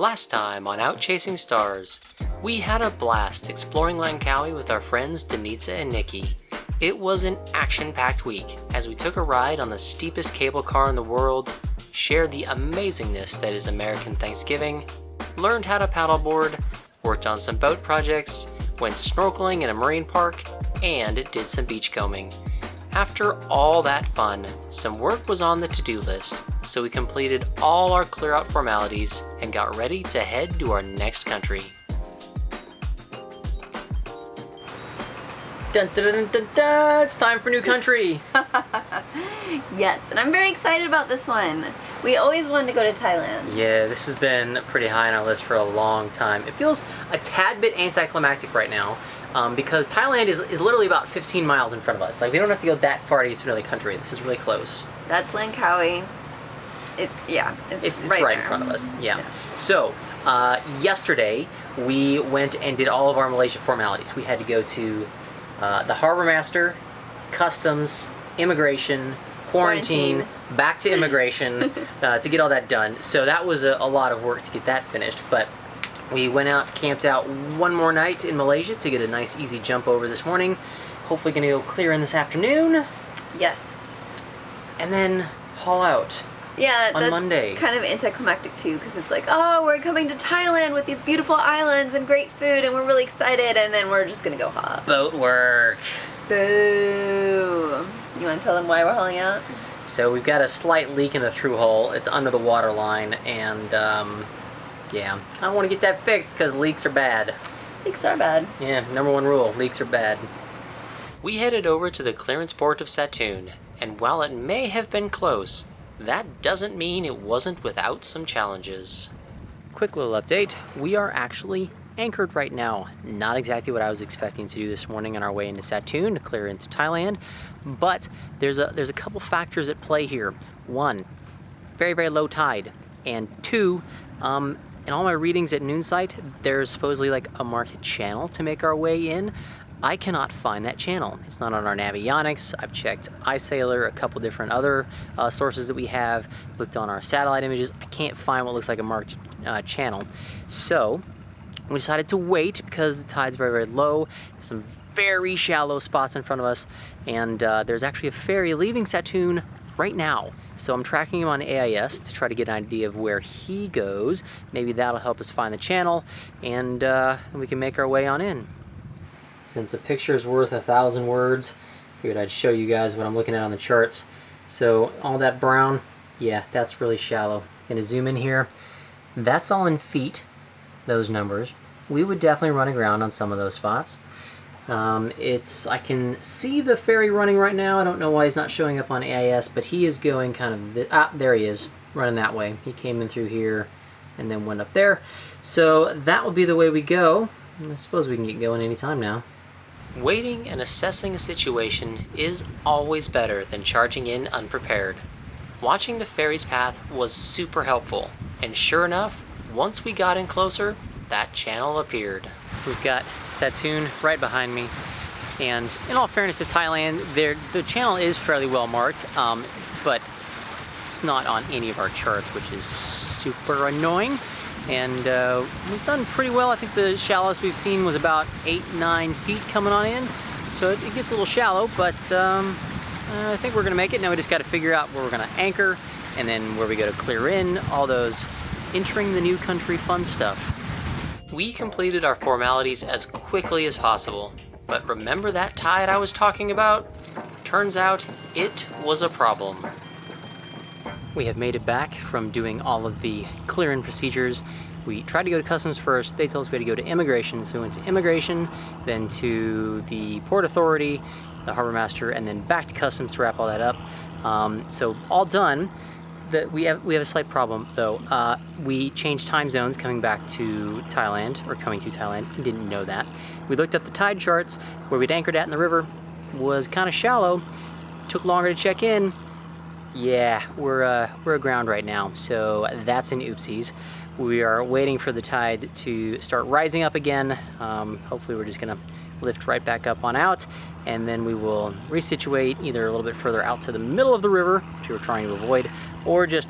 Last time on Out Chasing Stars, we had a blast exploring Langkawi with our friends Denitza and Nikki. It was an action-packed week as we took a ride on the steepest cable car in the world, shared the amazingness that is American Thanksgiving, learned how to paddleboard, worked on some boat projects, went snorkeling in a marine park, and did some beachcombing. After all that fun, some work was on the to-do list, so we completed all our clear-out formalities and got ready to head to our next country. Dun, dun, dun, dun, dun. It's time for new country! Yes, and I'm very excited about this one. We always wanted to go to Thailand. Yeah, this has been pretty high on our list for a long time. It feels a tad bit anticlimactic right now. Because Thailand is literally about 15 miles in front of us. Like, we don't have to go that far to get to another country. This is really close. That's Langkawi. It's right in front of us. Yeah. So, yesterday, we went and did all of our Malaysia formalities. We had to go to the harbor master, customs, immigration, quarantine, back to immigration to get all that done. So that was a lot of work to get that finished. But we went out, camped out one more night in Malaysia to get a nice easy jump over this morning. Hopefully gonna go clear in this afternoon. Yes. And then haul out on Monday. That's kind of anticlimactic too, because it's like, oh, we're coming to Thailand with these beautiful islands and great food and we're really excited, and then we're just gonna go hop. Boat work. Boo. You wanna tell them why we're hauling out? So we've got a slight leak in the through hull. It's under the water line, and yeah, I want to get that fixed because leaks are bad. Leaks are bad. Yeah, #1 rule, leaks are bad. We headed over to the clearance port of Satun, and while it may have been close, that doesn't mean it wasn't without some challenges. Quick little update, we are actually anchored right now. Not exactly what I was expecting to do this morning on our way into Satun to clear into Thailand, but there's a couple factors at play here. One, very, very low tide, and two, in all my readings at Noonsight, there's supposedly like a marked channel to make our way in. I cannot find that channel. It's not on our Navionics. I've checked iSailor, a couple different other sources that we have, looked on our satellite images. I can't find what looks like a marked channel. So we decided to wait because the tide's very, very low. There's some very shallow spots in front of us, and there's actually a ferry leaving Satun right now. So I'm tracking him on AIS to try to get an idea of where he goes. Maybe that'll help us find the channel, and we can make our way on in. Since a picture's worth 1,000 words, figured I'd show you guys what I'm looking at on the charts. So all that brown, yeah, that's really shallow. Gonna zoom in here. That's all in feet, those numbers. We would definitely run aground on some of those spots. I can see the ferry running right now. I don't know why he's not showing up on AIS, but he is going kind of, there he is, running that way. He came in through here and then went up there. So that will be the way we go. I suppose we can get going anytime now. Waiting and assessing a situation is always better than charging in unprepared. Watching the ferry's path was super helpful, and sure enough, once we got in closer, that channel appeared. We've got Satun right behind me, and in all fairness to Thailand, the channel is fairly well marked, but it's not on any of our charts, which is super annoying. And we've done pretty well. I think the shallowest we've seen was about 8-9 feet coming on in, so it gets a little shallow, but I think we're gonna make it. Now we just got to figure out where we're gonna anchor, and then where we go to clear in, all those entering the new country fun stuff. We completed our formalities as quickly as possible, but remember that tide I was talking about? Turns out it was a problem. We have made it back from doing all of the clear-in procedures. We tried to go to customs first. They told us we had to go to immigration, so we went to immigration, then to the port authority, the harbor master, and then back to customs to wrap all that up. So all done. We have a slight problem though. We changed time zones coming back to Thailand, or coming to Thailand, and didn't know that. We looked up the tide charts. Where we'd anchored at in the river was kind of shallow. Took longer to check in. Yeah, we're aground right now, so that's an oopsies. We are waiting for the tide to start rising up again. Hopefully we're just gonna lift right back up on out, and then we will resituate either a little bit further out to the middle of the river, which we were trying to avoid, or just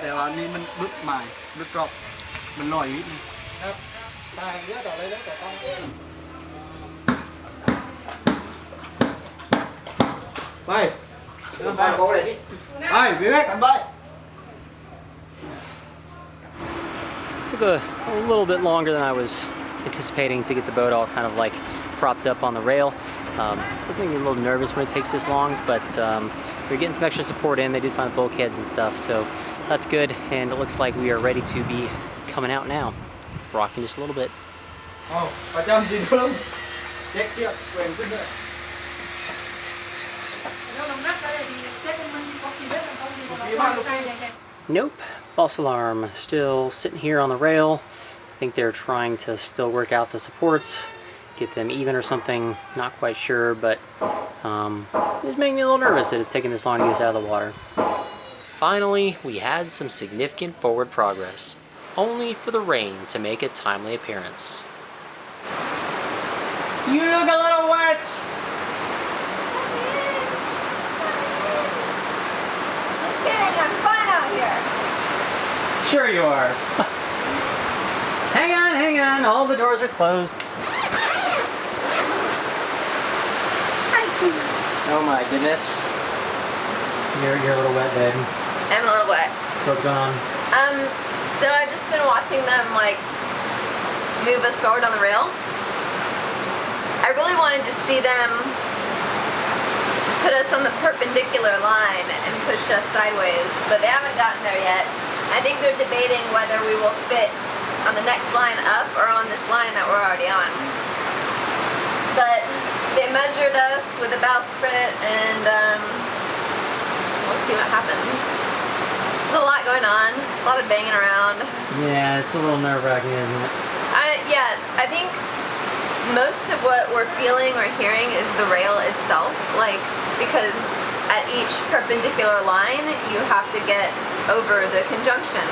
แต่ว่านี่มันลุดใหม่ลุดรอบมันลอยนิดนึง ครับตายเยอะต่อเลยแล้วแต่ต้อง ไป ไปโค้งเลยที่ ไปวิเวก ทำไป Took a little bit longer than I was anticipating to get the boat all kind of like propped up on the rail. It does make me a little nervous when it takes this long, but we're getting some extra support in. They did find the bulkheads and stuff, so that's good. And it looks like we are ready to be coming out now. Rocking just a little bit. เอาประจำจริงเพิ่มเช็คเทียบเวงขึ้นด้วย Nope, false alarm. Still sitting here on the rail. I think they're trying to still work out the supports, get them even or something. Not quite sure, but it's making me a little nervous that it's taking this long to get us out of the water. Finally, we had some significant forward progress, only for the rain to make a timely appearance. You look a little wet! Just kidding, I'm fine out here. Sure you are. Hang on, all the doors are closed. Oh my goodness. You're a little wet, babe. I'm a little wet. So what's going on? So I've just been watching them like move us forward on the rail. I really wanted to see them put us on the perpendicular line and push us sideways, but they haven't gotten there yet. I think they're debating whether we will fit on the next line up or on this line that we're already on. But they measured us with a bowsprit and we'll see what happens. There's a lot going on, a lot of banging around. Yeah, it's a little nerve-wracking, isn't it? I think most of what we're feeling or hearing is the rail itself, like, because at each perpendicular line you have to get over the conjunction,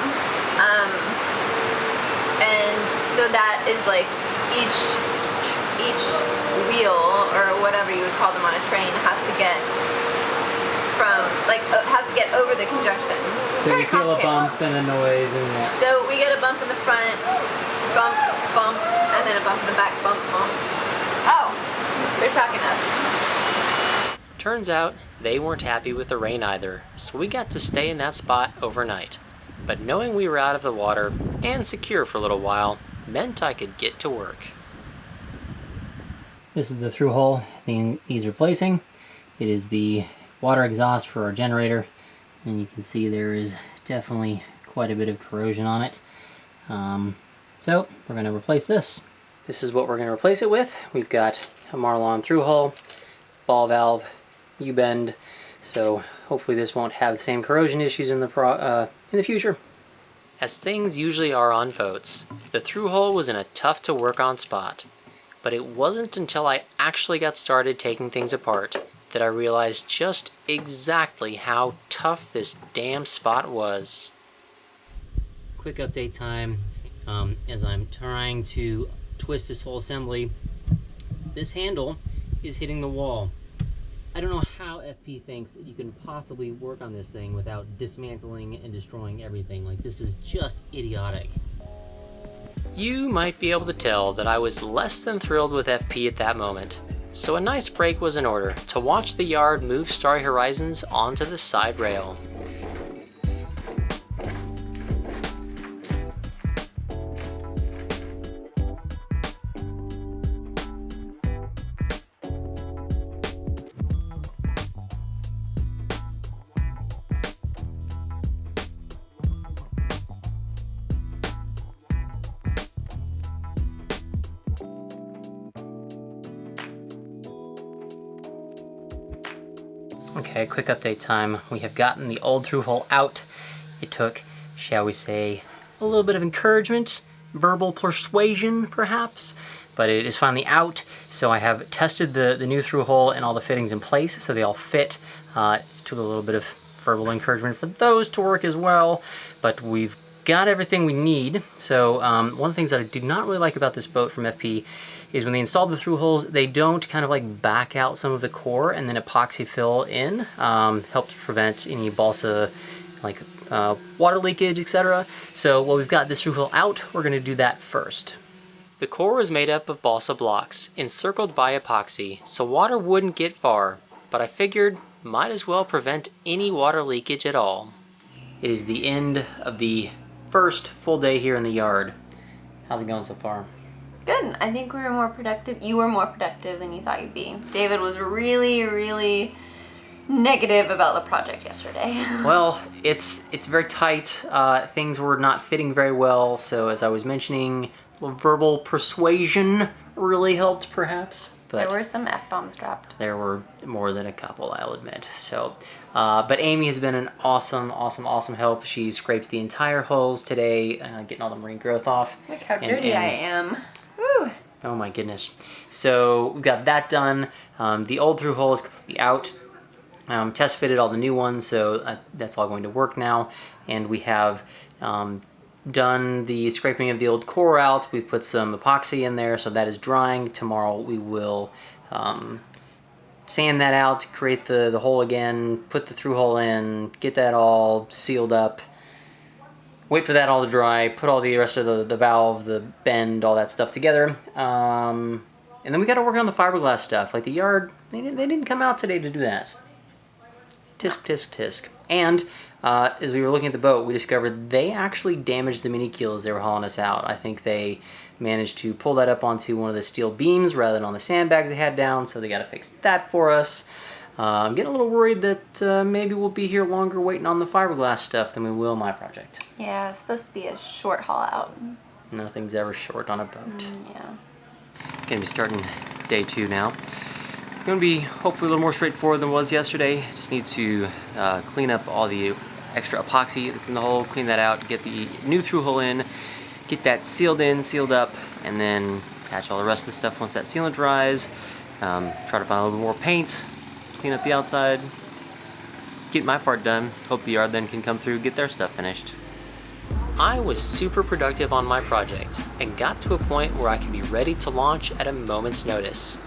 and so that is like each wheel or whatever you would call them on a train has to get from has to get over the conjunction. So you feel a bump and a noise and that. So we get a bump in the front, bump, bump, and then a bump in the back, bump, bump. Oh, they're talking us. Turns out they weren't happy with the rain either, so we got to stay in that spot overnight. But knowing we were out of the water and secure for a little while meant I could get to work. This is the through hole that needs replacing. It is the water exhaust for our generator, and you can see there is definitely quite a bit of corrosion on it. So we're going to replace this. This is what we're going to replace it with. We've got a Marlon through hull, ball valve, U-bend, so hopefully this won't have the same corrosion issues in the future. As things usually are on boats, the through hole was in a tough to work on spot. But it wasn't until I actually got started taking things apart that I realized just exactly how tough this damn spot was. Quick update time. As I'm trying to twist this whole assembly, this handle is hitting the wall. I don't know how FP thinks that you can possibly work on this thing without dismantling and destroying everything. Like, this is just idiotic. You might be able to tell that I was less than thrilled with FP at that moment, so a nice break was in order to watch the yard move Starry Horizons onto the side rail. Okay, quick update time. We have gotten the old through hole out. It took, shall we say, a little bit of encouragement, verbal persuasion perhaps, but it is finally out. So I have tested the new through hole and all the fittings in place so they all fit. It took a little bit of verbal encouragement for those to work as well, but we've got everything we need. So one of the things that I do not really like about this boat from FP is when they install the through holes, they don't kind of like back out some of the core and then epoxy fill in. Helps prevent any balsa like water leakage, etc. So while we've got this through hole out, we're going to do that first. The core is made up of balsa blocks, encircled by epoxy, so water wouldn't get far, but I figured might as well prevent any water leakage at all. It is the end of the first full day here in the yard. How's it going so far? Good. I think we were more productive. You were more productive than you thought you'd be. David was really, really negative about the project yesterday. Well, it's very tight. Things were not fitting very well, so as I was mentioning, verbal persuasion really helped perhaps. But there were some F-bombs dropped. There were more than a couple, I'll admit. So, but Amy has been an awesome help. She scraped the entire holes today, getting all the marine growth off. Look how dirty I am. Woo. Oh my goodness. So we've got that done. The old through hole is completely out. Test fitted all the new ones, so that's all going to work now. And we have done the scraping of the old core out. We've put some epoxy in there, so that is drying. Tomorrow we will sand that out, create the hole again, put the through hole in, get that all sealed up, wait for that all to dry, put all the rest of the valve, the bend, all that stuff together. And then we got to work on the fiberglass stuff. Like the yard, they didn't come out today to do that. Tisk, tisk, tisk. And as we were looking at the boat, we discovered they actually damaged the mini keel as they were hauling us out. I think they managed to pull that up onto one of the steel beams rather than on the sandbags they had down, so they got to fix that for us. I'm getting a little worried that maybe we'll be here longer waiting on the fiberglass stuff than we will my project. Yeah, it's supposed to be a short haul out. Nothing's ever short on a boat. Yeah. Gonna be starting day 2 now. Going to be hopefully a little more straightforward than it was yesterday. Just need to clean up all the extra epoxy that's in the hole, clean that out, get the new through hole in, get that sealed in, sealed up, and then attach all the rest of the stuff once that sealant dries. Try to find a little bit more paint, clean up the outside, get my part done. Hope the yard then can come through, get their stuff finished. I was super productive on my project and got to a point where I could be ready to launch at a moment's notice.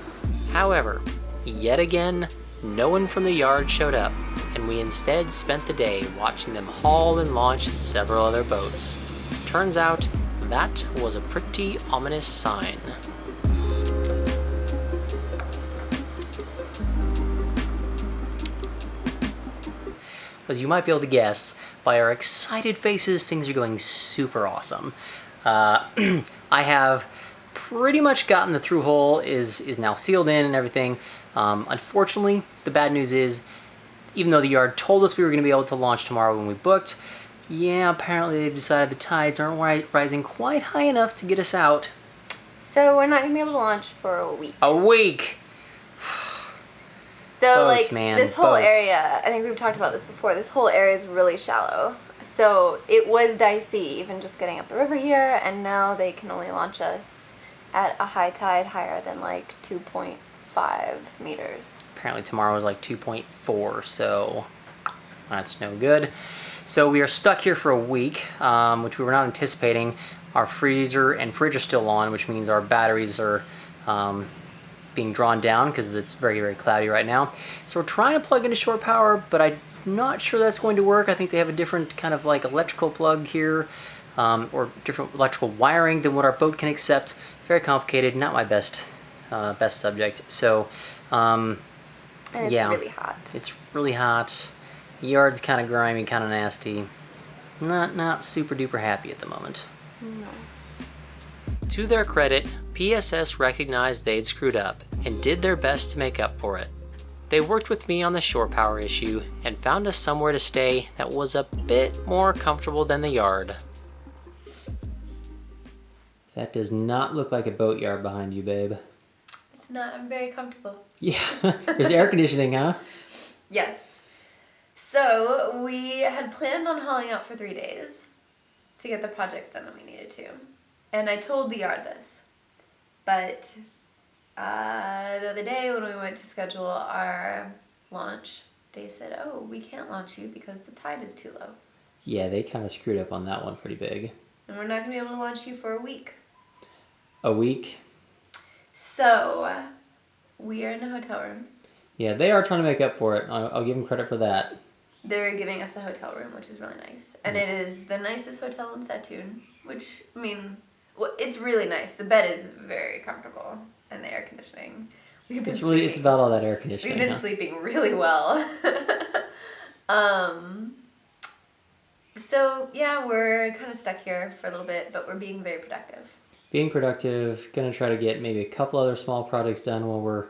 However, yet again, no one from the yard showed up, and we instead spent the day watching them haul and launch several other boats. Turns out, that was a pretty ominous sign. As you might be able to guess, by our excited faces, things are going super awesome. I have pretty much gotten the through hole is now sealed in and everything. Unfortunately, the bad news is, even though the yard told us we were going to be able to launch tomorrow when we booked, yeah, apparently they've decided the tides aren't rising quite high enough to get us out. So we're not going to be able to launch for a week. A week! So Boats, like man, this whole boats. area, I think we've talked about this before, this whole area is really shallow. So it was dicey even just getting up the river here, and now they can only launch us at a high tide higher than like 2.5 meters. Apparently tomorrow is like 2.4, so that's no good. So we are stuck here for a week, which we were not anticipating. Our freezer and fridge are still on, which means our batteries are being drawn down because it's very, very cloudy right now. So we're trying to plug into shore power, but I'm not sure that's going to work. I think they have a different kind of like electrical plug here, or different electrical wiring than what our boat can accept. Very complicated, not my best subject. So And it's yeah, really hot. It's really hot. Yard's kind of grimy, kind of nasty. Not super duper happy at the moment. No. To their credit, PSS recognized they'd screwed up and did their best to make up for it. They worked with me on the shore power issue and found us somewhere to stay that was a bit more comfortable than the yard. That does not look like a boatyard behind you, babe. It's not. I'm very comfortable. Yeah, there's air conditioning, huh? Yes. So we had planned on hauling out for 3 days to get the projects done that we needed to. And I told the yard this. But the other day when we went to schedule our launch, they said, oh, we can't launch you because the tide is too low. Yeah, they kind of screwed up on that one pretty big. And we're not going to be able to launch you for a week. A week? So we are in a hotel room. Yeah, they are trying to make up for it. I'll give them credit for that. they're giving us a hotel room, which is really nice. And it is the nicest hotel in Satun, which, I mean, well, it's really nice. The bed is very comfortable, and the air conditioning. It's about all that air conditioning. We've been sleeping really well. So yeah, we're kind of stuck here for a little bit, but we're being very productive. Being productive, gonna try to get maybe a couple other small projects done while we're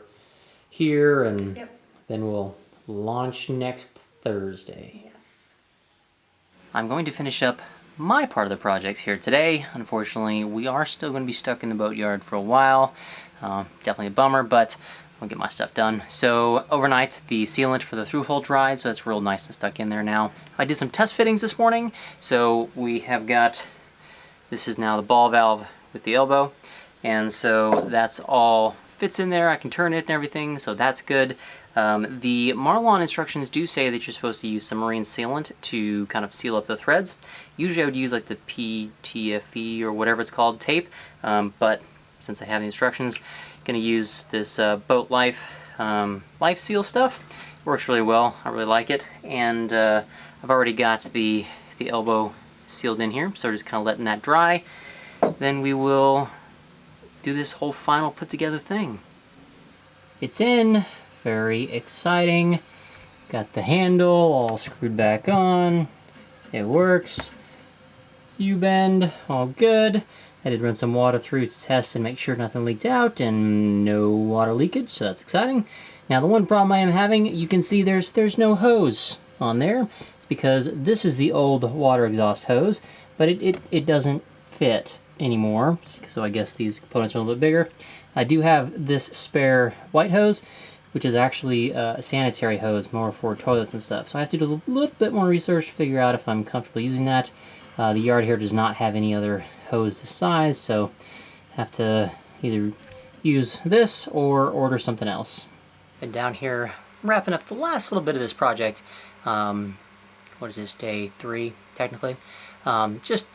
here, and then we'll launch next Thursday. Yes. I'm going to finish up my part of the projects here today. Unfortunately, we are still going to be stuck in the boatyard for a while. Definitely a bummer, but I'll get my stuff done. So overnight, the sealant for the through-hole dried, so that's real nice and stuck in there now. I did some test fittings this morning, so we have got, this is now the ball valve with the elbow, and so that's all fits in there. I can turn it and everything, so that's good. The Marlon instructions do say that you're supposed to use some marine sealant to kind of seal up the threads. Usually I would use like the PTFE or whatever it's called tape, but since I have the instructions, I'm going to use this Boat Life Life Seal stuff. It works really well. I really like it, and I've already got the elbow sealed in here, so just kind of letting that dry. Then we will do this whole final put together thing. It's in. Very exciting. Got the handle all screwed back on. It works. U-bend, all good. I did run some water through to test and make sure nothing leaked out and no water leakage, so that's exciting. Now the one problem I am having, you can see there's no hose on there. It's because this is the old water exhaust hose, but it doesn't fit anymore, so I guess these components are a little bit bigger. I do have this spare white hose, which is actually a sanitary hose, more for toilets and stuff. So I have to do a little bit more research to figure out if I'm comfortable using that. The yard here does not have any other hose this size, so I have to either use this or order something else. And down here, wrapping up the last little bit of this project. What is this, day 3, technically? Just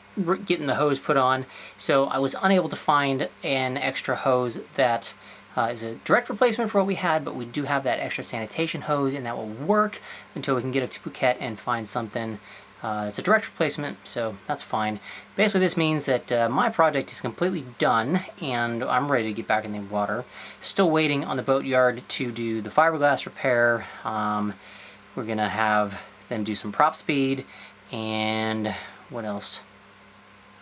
getting the hose put on. So I was unable to find an extra hose that is a direct replacement for what we had, but we do have that extra sanitation hose, and that will work until we can get up to Phuket and find something that's a direct replacement, so that's fine. Basically this means that my project is completely done and I'm ready to get back in the water. Still waiting on the boatyard to do the fiberglass repair. We're gonna have them do some prop speed, and what else?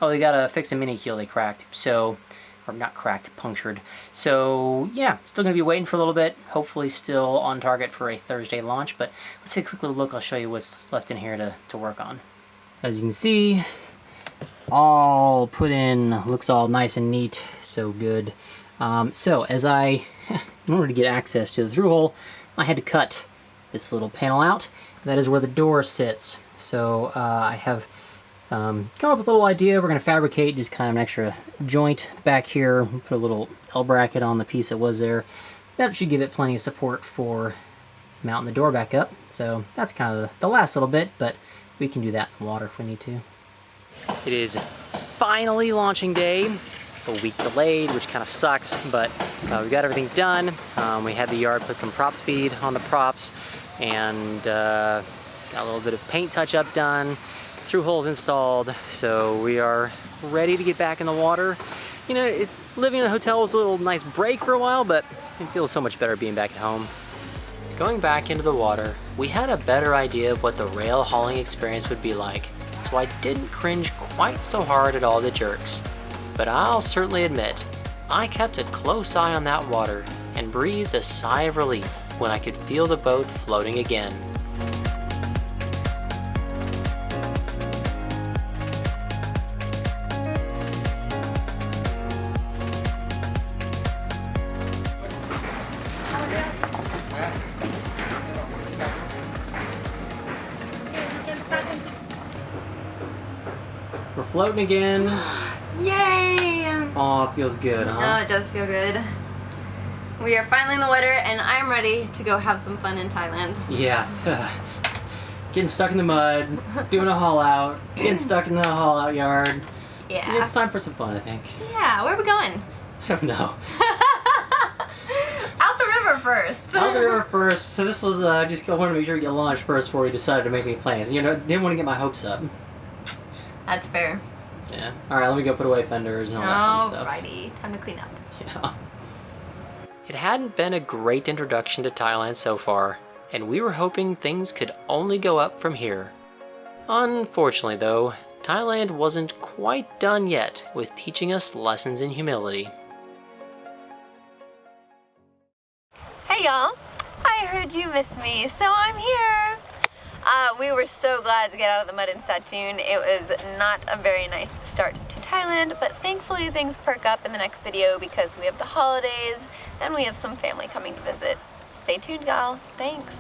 Oh, they gotta fix a mini keel they cracked, so, or not cracked, punctured. So yeah, still gonna be waiting for a little bit. Hopefully still on target for a Thursday launch, but let's take a quick little look. I'll show you what's left in here to work on. As you can see, all put in, looks all nice and neat, so good. So as in order to get access to the through hole, I had to cut this little panel out. That is where the door sits. So I have come up with a little idea. We're going to fabricate just kind of an extra joint back here, put a little L bracket on the piece that was there. That should give it plenty of support for mounting the door back up. So that's kind of the last little bit, but we can do that in the water if we need to. It is finally launching day. A week delayed, which kind of sucks, but we got everything done. We had the yard put some prop speed on the props, and got a little bit of paint touch-up done. Through holes installed, so we are ready to get back in the water. You know, living in a hotel was a little nice break for a while, but it feels so much better being back at home. Going back into the water, we had a better idea of what the rail hauling experience would be like, so I didn't cringe quite so hard at all the jerks. But I'll certainly admit, I kept a close eye on that water and breathed a sigh of relief when I could feel the boat floating again. We're floating again. Yay! Oh, it feels good, huh? Oh, it does feel good. We are finally in the water, and I'm ready to go have some fun in Thailand. Yeah. Getting stuck in the mud, doing a haul out, getting stuck in the haul out yard. Yeah. It's time for some fun, I think. Yeah, where are we going? I don't know. Out the river first. Out the river first. So this was just I wanted to make sure we get lunch first before we decided to make any plans. You know, didn't want to get my hopes up. That's fair. Yeah. All right, let me go put away fenders and all that fun stuff. Alrighty, time to clean up. Yeah. It hadn't been a great introduction to Thailand so far, and we were hoping things could only go up from here. Unfortunately though, Thailand wasn't quite done yet with teaching us lessons in humility. Hey y'all, I heard you missed me, so I'm here. We were so glad to get out of the mud in Satun. It was not a very nice start to Thailand, but thankfully things perk up in the next video because we have the holidays and we have some family coming to visit. Stay tuned, y'all. Thanks.